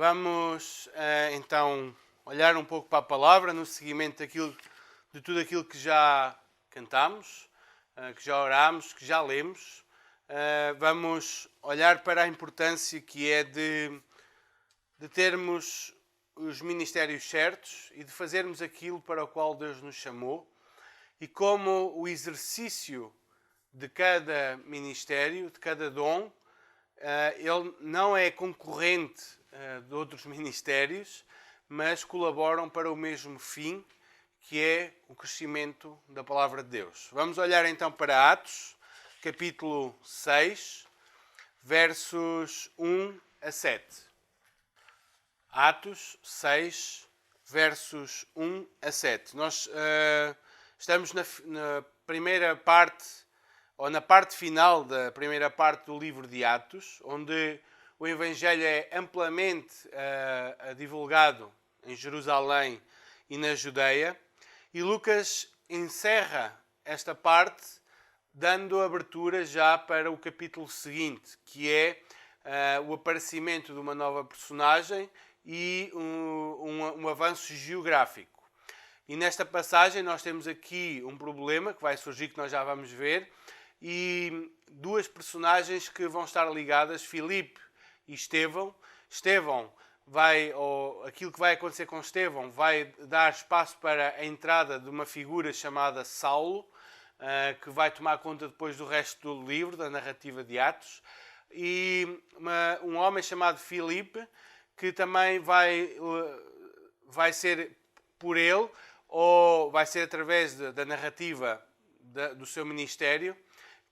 Vamos então olhar um pouco para a palavra no seguimento de tudo aquilo que já cantamos, que já orámos, que já lemos. Vamos olhar para a importância que é de termos os ministérios certos e de fazermos aquilo para o qual Deus nos chamou e como o exercício de cada ministério, de cada dom, ele não é concorrente de outros ministérios, mas colaboram para o mesmo fim, que é o crescimento da palavra de Deus. Vamos olhar então para Atos, capítulo 6, versos 1 a 7. Atos 6, versos 1 a 7. Nós estamos na primeira parte, ou na parte final da primeira parte do livro de Atos, onde o Evangelho é amplamente divulgado em Jerusalém e na Judeia. E Lucas encerra esta parte dando abertura já para o capítulo seguinte, que é o aparecimento de uma nova personagem e um avanço geográfico. E nesta passagem nós temos aqui um problema que vai surgir, que nós já vamos ver, e duas personagens que vão estar ligadas, Filipe e Estevão. Estevão aquilo que vai acontecer com Estevão vai dar espaço para a entrada de uma figura chamada Saulo, que vai tomar conta depois do resto do livro, da narrativa de Atos, e um homem chamado Filipe, que também vai ser por ele, ou vai ser através da narrativa do seu ministério,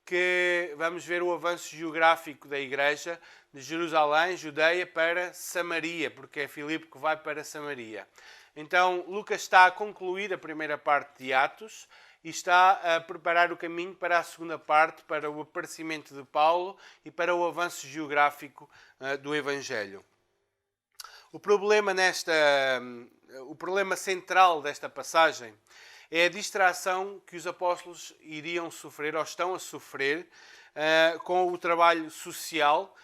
que vamos ver o avanço geográfico da igreja de Jerusalém, Judeia, para Samaria, porque é Filipe que vai para Samaria. Então, Lucas está a concluir a primeira parte de Atos e está a preparar o caminho para a segunda parte, para o aparecimento de Paulo e para o avanço geográfico do Evangelho. O problema central desta passagem é a distração que os apóstolos iriam sofrer, ou estão a sofrer, com o trabalho social,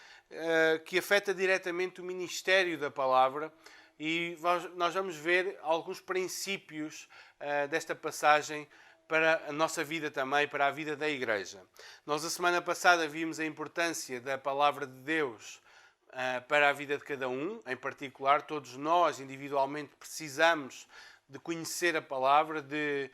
que afeta diretamente o ministério da palavra. E nós vamos ver alguns princípios desta passagem para a nossa vida também, para a vida da igreja. Nós, a semana passada, vimos a importância da palavra de Deus para a vida de cada um, em particular. Todos nós, individualmente, precisamos de conhecer a palavra, de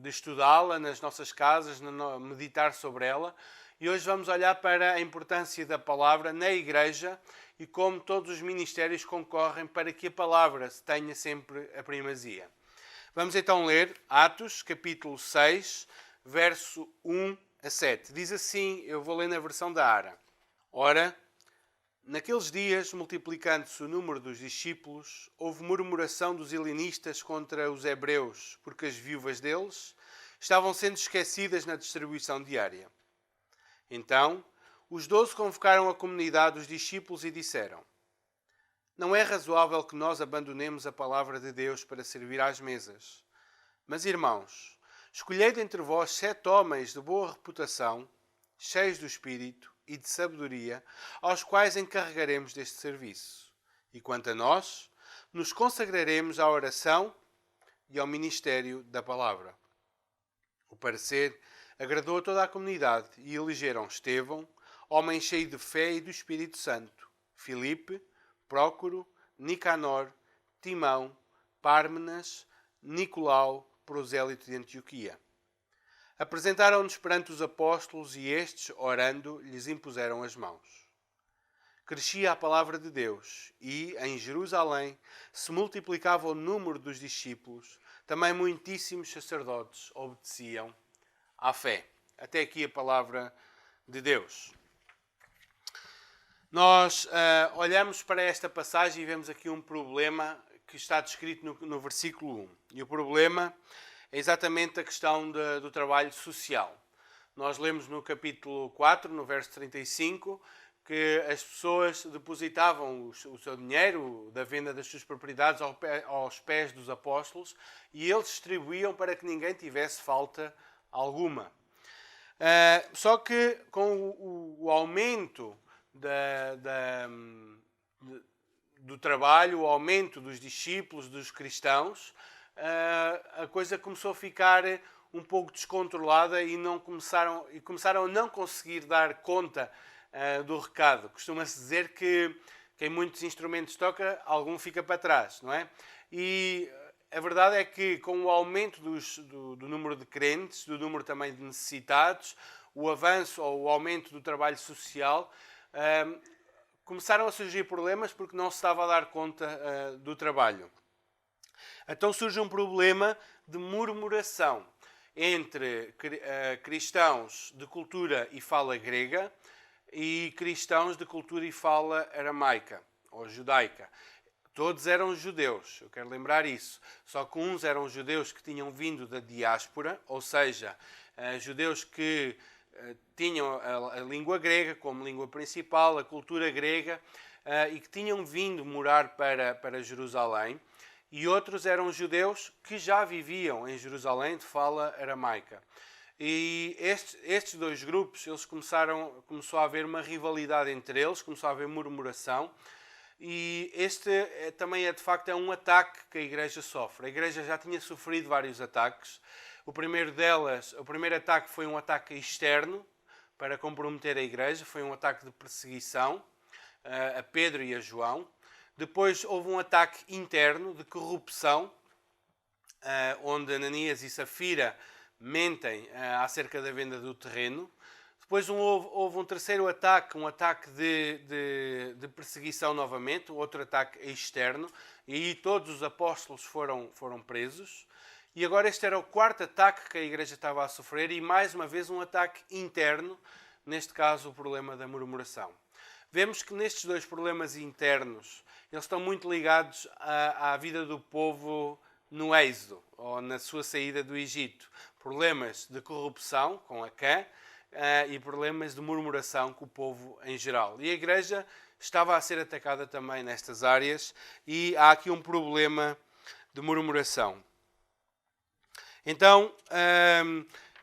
estudá-la nas nossas casas, meditar sobre ela. E hoje vamos olhar para a importância da palavra na igreja e como todos os ministérios concorrem para que a palavra tenha sempre a primazia. Vamos então ler Atos, capítulo 6, verso 1 a 7. Diz assim, eu vou ler na versão da Ara. Ora, naqueles dias, multiplicando-se o número dos discípulos, houve murmuração dos helenistas contra os hebreus, porque as viúvas deles estavam sendo esquecidas na distribuição diária. Então, os 12 convocaram a comunidade dos discípulos e disseram: não é razoável que nós abandonemos a palavra de Deus para servir às mesas. Mas, irmãos, escolhei dentre vós 7 homens de boa reputação, cheios do Espírito e de sabedoria, aos quais encarregaremos deste serviço. E quanto a nós, nos consagraremos à oração e ao ministério da palavra. O parecer agradou a toda a comunidade e elegeram Estevão, homem cheio de fé e do Espírito Santo, Filipe, Prócoro, Nicanor, Timão, Pármenas, Nicolau, prosélito de Antioquia. Apresentaram-nos perante os apóstolos e estes, orando, lhes impuseram as mãos. Crescia a palavra de Deus e, em Jerusalém, se multiplicava o número dos discípulos. Também muitíssimos sacerdotes obedeciam à fé. Até aqui a palavra de Deus. Nós olhamos para esta passagem e vemos aqui um problema que está descrito no versículo 1. E o problema é exatamente a questão do trabalho social. Nós lemos no capítulo 4, no verso 35, que as pessoas depositavam o seu dinheiro da venda das suas propriedades aos pés dos apóstolos e eles distribuíam para que ninguém tivesse falta alguma. Só que com o aumento do trabalho, o aumento dos discípulos, dos cristãos, a coisa começou a ficar um pouco descontrolada e começaram a não conseguir dar conta do recado. Costuma-se dizer que quem muitos instrumentos toca, algum fica para trás, não é? E a verdade é que com o aumento do número de crentes, do número também de necessitados, o avanço ou o aumento do trabalho social, começaram a surgir problemas porque não se estava a dar conta do trabalho. Então surge um problema de murmuração entre cristãos de cultura e fala grega e cristãos de cultura e fala aramaica ou judaica. Todos eram judeus, eu quero lembrar isso. Só que uns eram judeus que tinham vindo da diáspora, ou seja, judeus que tinham a língua grega como língua principal, a cultura grega, e que tinham vindo morar para Jerusalém. E outros eram judeus que já viviam em Jerusalém de fala aramaica. E estes dois grupos, começou a haver uma rivalidade entre eles, começou a haver murmuração. E este também de facto um ataque que a Igreja sofre. A Igreja já tinha sofrido vários ataques. O primeiro ataque foi um ataque externo para comprometer a Igreja, foi um ataque de perseguição a Pedro e a João. Depois houve um ataque interno de corrupção, onde Ananias e Safira mentem acerca da venda do terreno. Depois houve um terceiro ataque, um ataque de perseguição novamente, outro ataque externo, e aí todos os apóstolos foram presos. E agora este era o quarto ataque que a Igreja estava a sofrer, e mais uma vez um ataque interno, neste caso o problema da murmuração. Vemos que nestes dois problemas internos, eles estão muito ligados à vida do povo no Êxodo, ou na sua saída do Egito. Problemas de corrupção com Acã e problemas de murmuração com o povo em geral. E a Igreja estava a ser atacada também nestas áreas e há aqui um problema de murmuração. Então,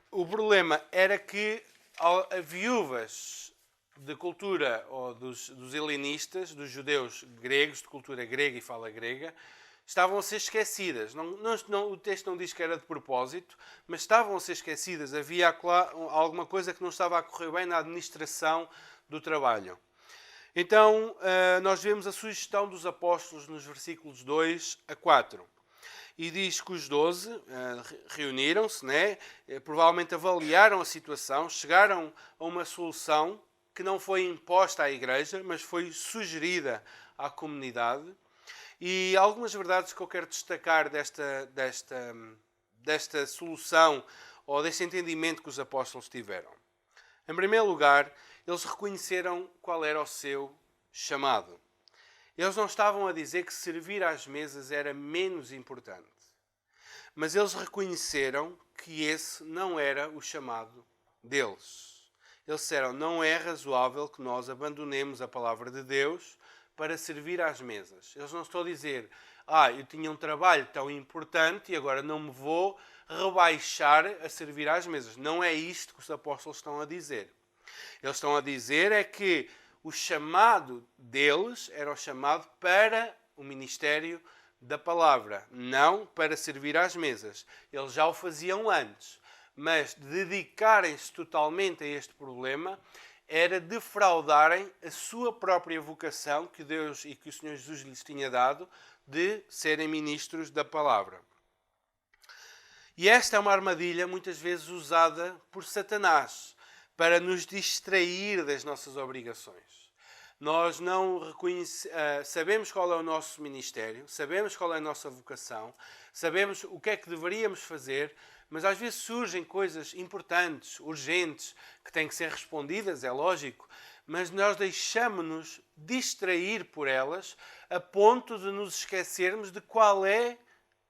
o problema era que a viúvas de cultura ou dos helenistas, dos judeus gregos, de cultura grega e fala grega, estavam a ser esquecidas. O texto não diz que era de propósito, mas estavam a ser esquecidas. Havia alguma coisa que não estava a correr bem na administração do trabalho. Então, nós vemos a sugestão dos apóstolos nos versículos 2 a 4. E diz que os 12 reuniram-se, né? Provavelmente avaliaram a situação, chegaram a uma solução que não foi imposta à Igreja, mas foi sugerida à comunidade. E algumas verdades que eu quero destacar desta solução ou deste entendimento que os apóstolos tiveram. Em primeiro lugar, eles reconheceram qual era o seu chamado. Eles não estavam a dizer que servir às mesas era menos importante. Mas eles reconheceram que esse não era o chamado deles. Eles disseram, não é razoável que nós abandonemos a palavra de Deus para servir às mesas. Eles não estão a dizer, eu tinha um trabalho tão importante e agora não me vou rebaixar a servir às mesas. Não é isto que os apóstolos estão a dizer. Eles estão a dizer é que o chamado deles era o chamado para o ministério da palavra, não para servir às mesas. Eles já o faziam antes. Mas dedicarem-se totalmente a este problema era defraudarem a sua própria vocação que Deus e que o Senhor Jesus lhes tinha dado de serem ministros da palavra. E esta é uma armadilha muitas vezes usada por Satanás para nos distrair das nossas obrigações. Nós não sabemos qual é o nosso ministério, sabemos qual é a nossa vocação, sabemos o que é que deveríamos fazer, mas às vezes surgem coisas importantes, urgentes, que têm que ser respondidas, é lógico, mas nós deixamos-nos distrair por elas a ponto de nos esquecermos de qual é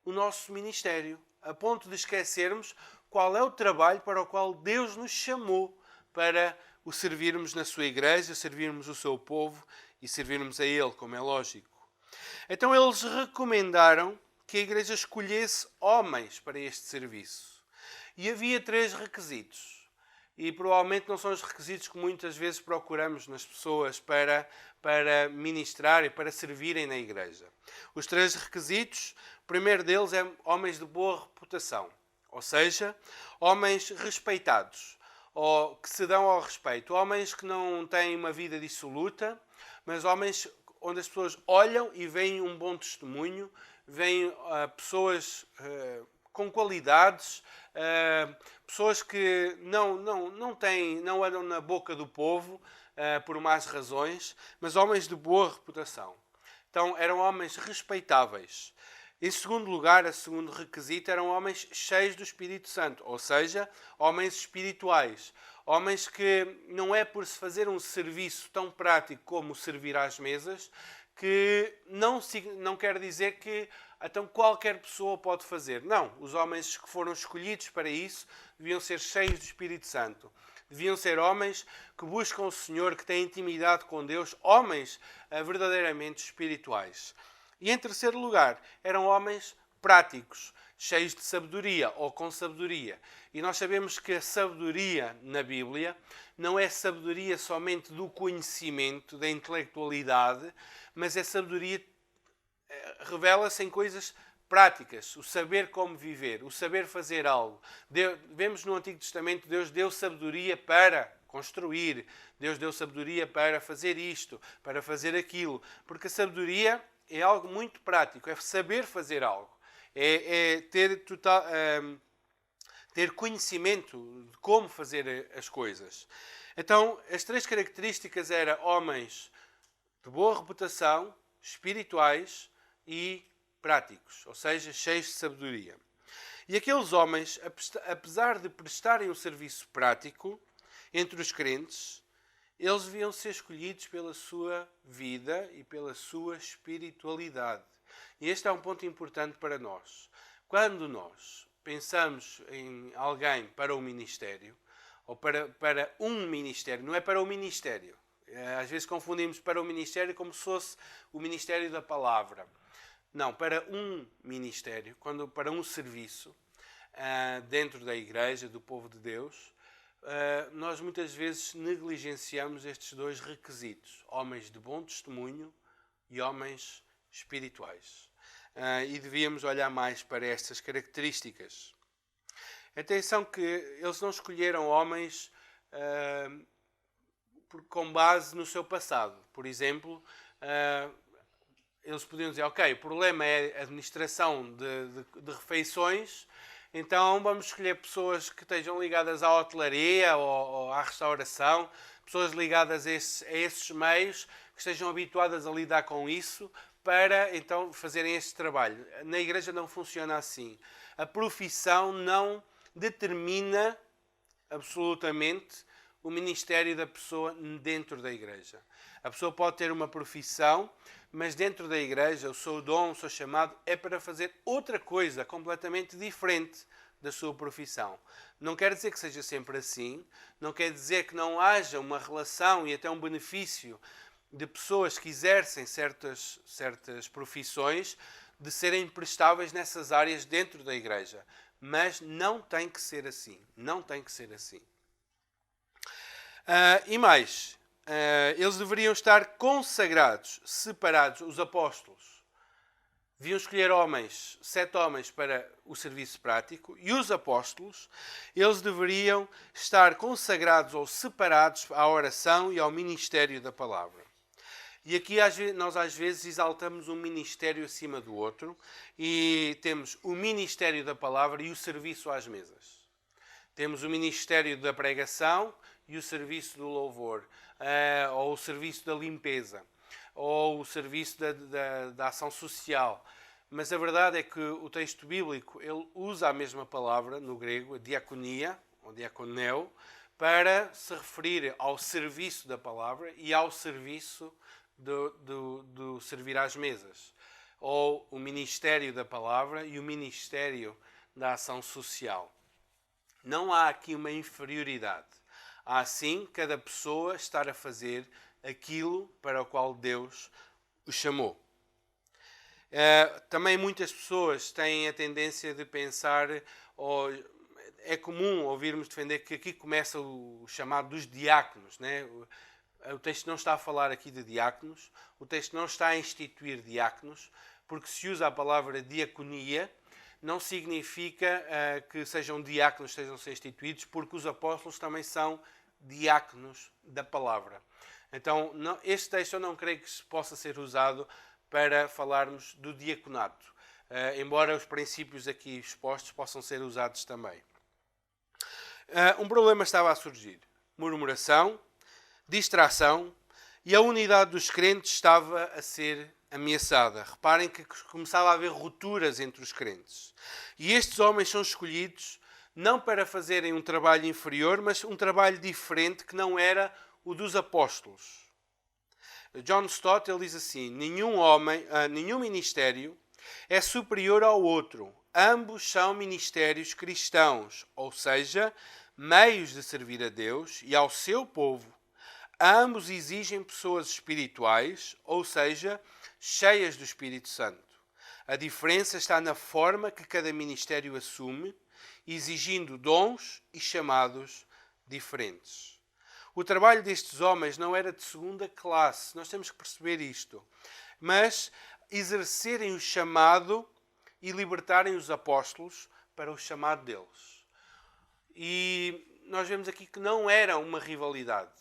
o nosso ministério, a ponto de esquecermos qual é o trabalho para o qual Deus nos chamou para o servirmos na sua igreja, servirmos o seu povo e servirmos a Ele, como é lógico. Então eles recomendaram que a igreja escolhesse homens para este serviço. E havia 3 requisitos. e provavelmente não são os requisitos que muitas vezes procuramos nas pessoas para ministrar e para servirem na igreja. Os 3 requisitos, o primeiro deles é homens de boa reputação, ou seja, homens respeitados, ou que se dão ao respeito, homens que não têm uma vida dissoluta, mas homens onde as pessoas olham e veem um bom testemunho, veem pessoas com qualidades, pessoas que não andam na boca do povo por más razões, mas homens de boa reputação. Então eram homens respeitáveis. Em segundo lugar, o segundo requisito, eram homens cheios do Espírito Santo, ou seja, homens espirituais. Homens que não é por se fazer um serviço tão prático como servir às mesas, que não quer dizer que então qualquer pessoa pode fazer. Não, os homens que foram escolhidos para isso deviam ser cheios do Espírito Santo. Deviam ser homens que buscam o Senhor, que têm intimidade com Deus, homens verdadeiramente espirituais. E em terceiro lugar, eram homens práticos, cheios de sabedoria ou com sabedoria. E nós sabemos que a sabedoria na Bíblia não é sabedoria somente do conhecimento, da intelectualidade, mas é sabedoria, revela-se em coisas práticas, o saber como viver, o saber fazer algo. Vemos no Antigo Testamento, Deus deu sabedoria para construir, Deus deu sabedoria para fazer isto, para fazer aquilo, porque a sabedoria é algo muito prático, é saber fazer algo, é ter conhecimento de como fazer as coisas. Então, as 3 características eram homens de boa reputação, espirituais e práticos, ou seja, cheios de sabedoria. E aqueles homens, apesar de prestarem um serviço prático entre os crentes, eles deviam ser escolhidos pela sua vida e pela sua espiritualidade. E este é um ponto importante para nós. Quando nós pensamos em alguém para o ministério, ou para um ministério, não é para o ministério. Às vezes confundimos para o ministério como se fosse o ministério da palavra. Não, para um ministério, para um serviço dentro da igreja, do povo de Deus, nós muitas vezes negligenciamos estes 2 requisitos. Homens de bom testemunho e homens espirituais. E devíamos olhar mais para estas características. Atenção que eles não escolheram homens com base no seu passado. Por exemplo, eles podiam dizer, ok, o problema é a administração de refeições, então vamos escolher pessoas que estejam ligadas à hotelaria ou à restauração, pessoas ligadas a esses meios, que estejam habituadas a lidar com isso, para então fazerem este trabalho. Na igreja não funciona assim. A profissão não determina absolutamente o ministério da pessoa dentro da igreja. A pessoa pode ter uma profissão, mas dentro da igreja o seu dom, o seu chamado é para fazer outra coisa completamente diferente da sua profissão. Não quer dizer que seja sempre assim, não quer dizer que não haja uma relação e até um benefício de pessoas que exercem certas profissões de serem prestáveis nessas áreas dentro da igreja. Mas não tem que ser assim. Não tem que ser assim. E mais, eles deveriam estar consagrados, separados, os apóstolos. Deviam escolher 7 homens para o serviço prático, e os apóstolos, eles deveriam estar consagrados ou separados à oração e ao ministério da palavra. E aqui nós às vezes exaltamos um ministério acima do outro e temos o ministério da palavra e o serviço às mesas. Temos o ministério da pregação e o serviço do louvor, ou o serviço da limpeza, ou o serviço da ação social. Mas a verdade é que o texto bíblico ele usa a mesma palavra no grego, a diaconia, ou diaconeu, para se referir ao serviço da palavra e ao serviço do servir às mesas, ou o ministério da palavra e o ministério da ação social. Não há aqui uma inferioridade. Há sim cada pessoa estar a fazer aquilo para o qual Deus o chamou. Também muitas pessoas têm a tendência de pensar, é comum ouvirmos defender que aqui começa o chamado dos diáconos, né? O texto não está a falar aqui de diáconos, o texto não está a instituir diáconos, porque se usa a palavra diaconia, não significa que sejam diáconos que estejam a ser instituídos, porque os apóstolos também são diáconos da palavra. Então, este texto eu não creio que possa ser usado para falarmos do diaconato, embora os princípios aqui expostos possam ser usados também. Um problema estava a surgir: murmuração, distração, e a unidade dos crentes estava a ser ameaçada. Reparem que começava a haver rupturas entre os crentes. E estes homens são escolhidos não para fazerem um trabalho inferior, mas um trabalho diferente que não era o dos apóstolos. John Stott ele diz assim: nenhum ministério é superior ao outro. Ambos são ministérios cristãos, ou seja, meios de servir a Deus e ao seu povo. Ambos exigem pessoas espirituais, ou seja, cheias do Espírito Santo. A diferença está na forma que cada ministério assume, exigindo dons e chamados diferentes. O trabalho destes homens não era de segunda classe, nós temos que perceber isto, mas exercerem o chamado e libertarem os apóstolos para o chamado deles. E nós vemos aqui que não era uma rivalidade,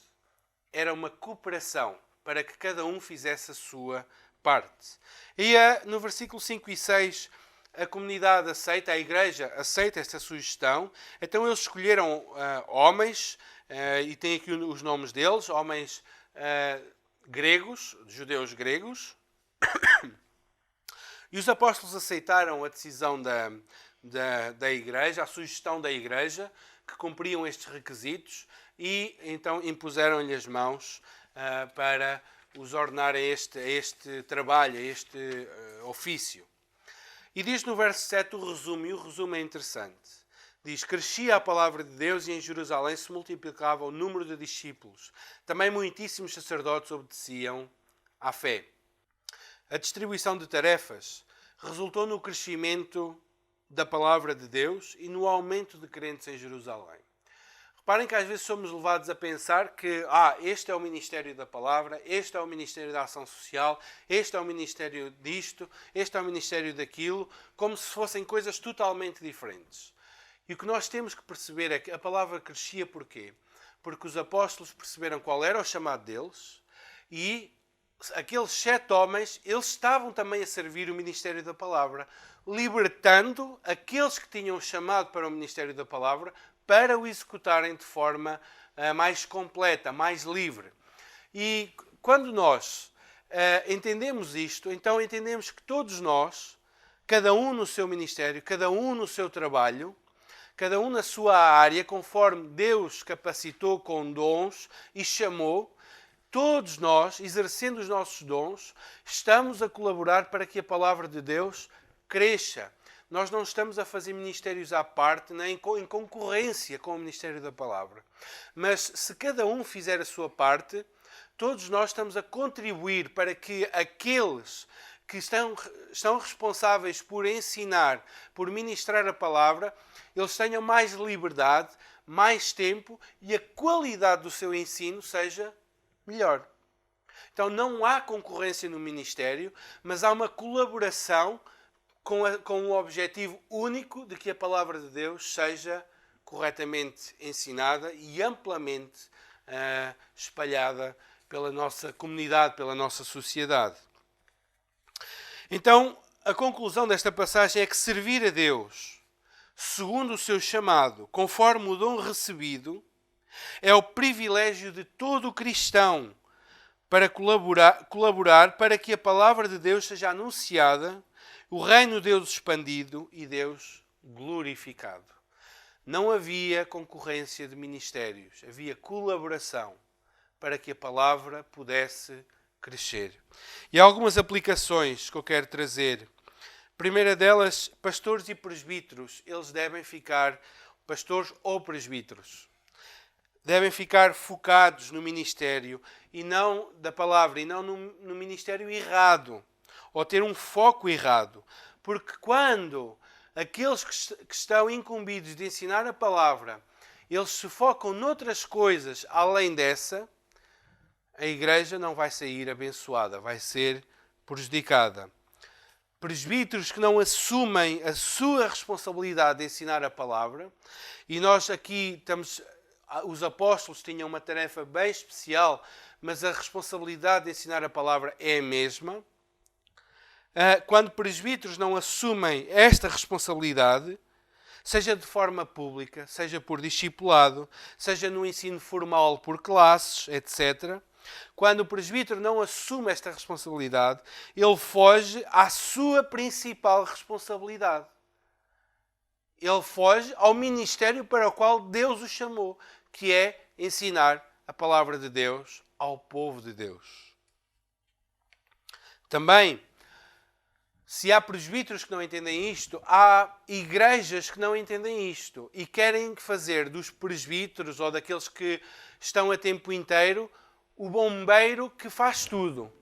era uma cooperação para que cada um fizesse a sua parte. E no versículo 5 e 6, a comunidade aceita, a igreja aceita esta sugestão. Então eles escolheram homens, e tem aqui os nomes deles, homens gregos, judeus gregos. E os apóstolos aceitaram a decisão da igreja, a sugestão da igreja, que cumpriam estes requisitos, e então impuseram-lhe as mãos para os ordenar a este trabalho, a este ofício. E diz no verso 7 o resumo, e o resumo é interessante. Diz: crescia a palavra de Deus e em Jerusalém se multiplicava o número de discípulos. Também muitíssimos sacerdotes obedeciam à fé. A distribuição de tarefas resultou no crescimento da palavra de Deus e no aumento de crentes em Jerusalém. Reparem que às vezes somos levados a pensar que este é o ministério da palavra, este é o ministério da ação social, este é o ministério disto, este é o ministério daquilo, como se fossem coisas totalmente diferentes. E o que nós temos que perceber é que a palavra crescia porquê? Porque os apóstolos perceberam qual era o chamado deles e aqueles 7 homens, eles estavam também a servir o ministério da palavra, libertando aqueles que tinham chamado para o ministério da palavra para o executarem de forma mais completa, mais livre. E quando nós entendemos isto, então entendemos que todos nós, cada um no seu ministério, cada um no seu trabalho, cada um na sua área, conforme Deus capacitou com dons e chamou, todos nós, exercendo os nossos dons, estamos a colaborar para que a palavra de Deus cresça. Nós não estamos a fazer ministérios à parte, nem em concorrência com o ministério da palavra. Mas se cada um fizer a sua parte, todos nós estamos a contribuir para que aqueles que estão responsáveis por ensinar, por ministrar a palavra, eles tenham mais liberdade, mais tempo e a qualidade do seu ensino seja melhor. Então não há concorrência no ministério, mas há uma colaboração com o objetivo único de que a palavra de Deus seja corretamente ensinada e amplamente espalhada pela nossa comunidade, pela nossa sociedade. Então, a conclusão desta passagem é que servir a Deus, segundo o seu chamado, conforme o dom recebido, é o privilégio de todo cristão para colaborar para que a palavra de Deus seja anunciada, o reino de Deus expandido e Deus glorificado. Não havia concorrência de ministérios, havia colaboração para que a palavra pudesse crescer. E há algumas aplicações que eu quero trazer. A primeira delas, pastores e presbíteros, eles devem ficar, pastores ou presbíteros, devem ficar focados no ministério e não da palavra, e não no ministério errado, ou ter um foco errado. Porque quando aqueles que estão incumbidos de ensinar a palavra, eles se focam noutras coisas além dessa, a igreja não vai sair abençoada, vai ser prejudicada. Presbíteros que não assumem a sua responsabilidade de ensinar a palavra, e nós aqui os apóstolos tinham uma tarefa bem especial, mas a responsabilidade de ensinar a palavra é a mesma. Quando presbíteros não assumem esta responsabilidade, seja de forma pública, seja por discipulado, seja no ensino formal por classes, etc., quando o presbítero não assume esta responsabilidade, ele foge à sua principal responsabilidade. Ele foge ao ministério para o qual Deus o chamou, que é ensinar a palavra de Deus ao povo de Deus. Também, se há presbíteros que não entendem isto, há igrejas que não entendem isto e querem fazer dos presbíteros ou daqueles que estão a tempo inteiro o bombeiro que faz tudo.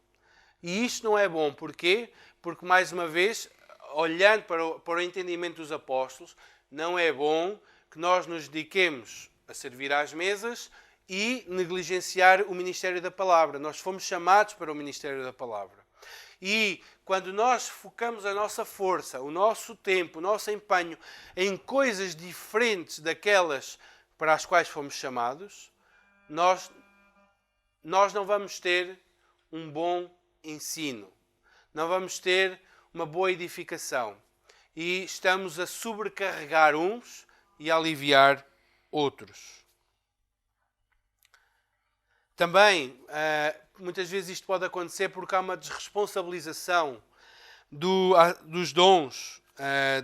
E isto não é bom. Porquê? Porque, mais uma vez, olhando para o entendimento dos apóstolos, não é bom que nós nos dediquemos a servir às mesas e negligenciar o ministério da palavra. Nós fomos chamados para o ministério da palavra. E quando nós focamos a nossa força, o nosso tempo, o nosso empenho em coisas diferentes daquelas para as quais fomos chamados, nós não vamos ter um bom ensino. Não vamos ter uma boa edificação. E estamos a sobrecarregar uns e a aliviar outros. Também, muitas vezes isto pode acontecer porque há uma desresponsabilização dos dons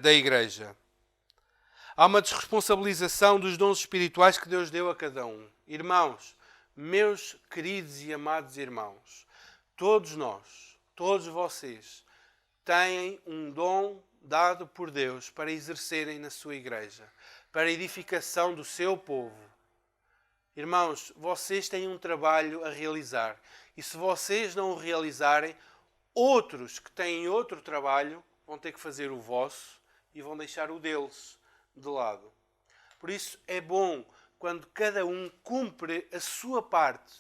da igreja. Há uma desresponsabilização dos dons espirituais que Deus deu a cada um. Irmãos, meus queridos e amados irmãos, todos nós, todos vocês, têm um dom dado por Deus para exercerem na sua igreja, para a edificação do seu povo. Irmãos, vocês têm um trabalho a realizar. E se vocês não o realizarem, outros que têm outro trabalho vão ter que fazer o vosso e vão deixar o deles de lado. Por isso é bom quando cada um cumpre a sua parte,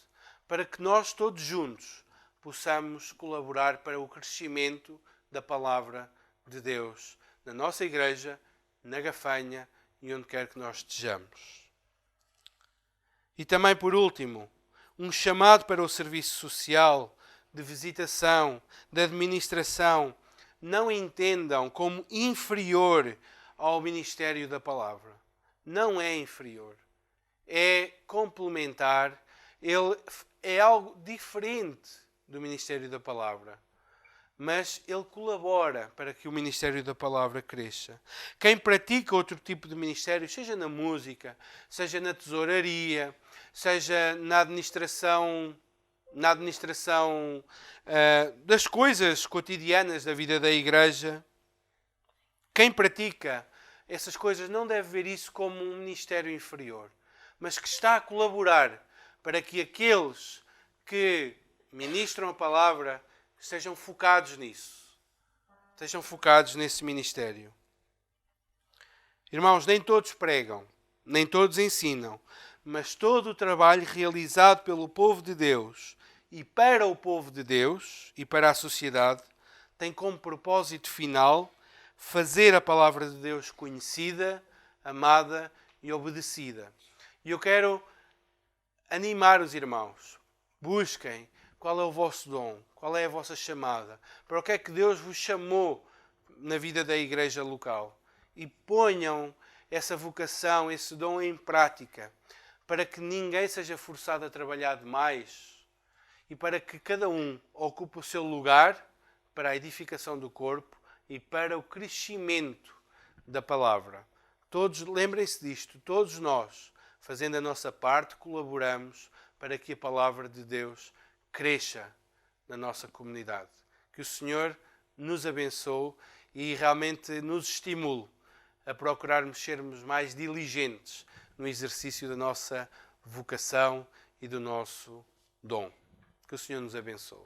para que nós todos juntos possamos colaborar para o crescimento da palavra de Deus na nossa igreja, na Gafanha e onde quer que nós estejamos. E também, por último, um chamado para o serviço social, de visitação, de administração. Não entendam como inferior ao ministério da palavra. Não é inferior. É complementar. Ele é algo diferente do ministério da palavra. Mas ele colabora para que o ministério da palavra cresça. Quem pratica outro tipo de ministério, seja na música, seja na tesouraria, seja na administração das coisas cotidianas da vida da igreja, quem pratica essas coisas não deve ver isso como um ministério inferior, mas que está a colaborar para que aqueles que ministram a palavra estejam focados nisso. Estejam focados nesse ministério. Irmãos, nem todos pregam, nem todos ensinam, mas todo o trabalho realizado pelo povo de Deus e para o povo de Deus e para a sociedade tem como propósito final fazer a palavra de Deus conhecida, amada e obedecida. E eu quero animar os irmãos. Busquem qual é o vosso dom, qual é a vossa chamada, para o que é que Deus vos chamou na vida da igreja local. E ponham essa vocação, esse dom em prática, para que ninguém seja forçado a trabalhar demais e para que cada um ocupe o seu lugar para a edificação do corpo e para o crescimento da palavra. Todos, lembrem-se disto, todos nós, fazendo a nossa parte, colaboramos para que a palavra de Deus cresça na nossa comunidade. Que o Senhor nos abençoe e realmente nos estimule a procurarmos sermos mais diligentes no exercício da nossa vocação e do nosso dom. Que o Senhor nos abençoe.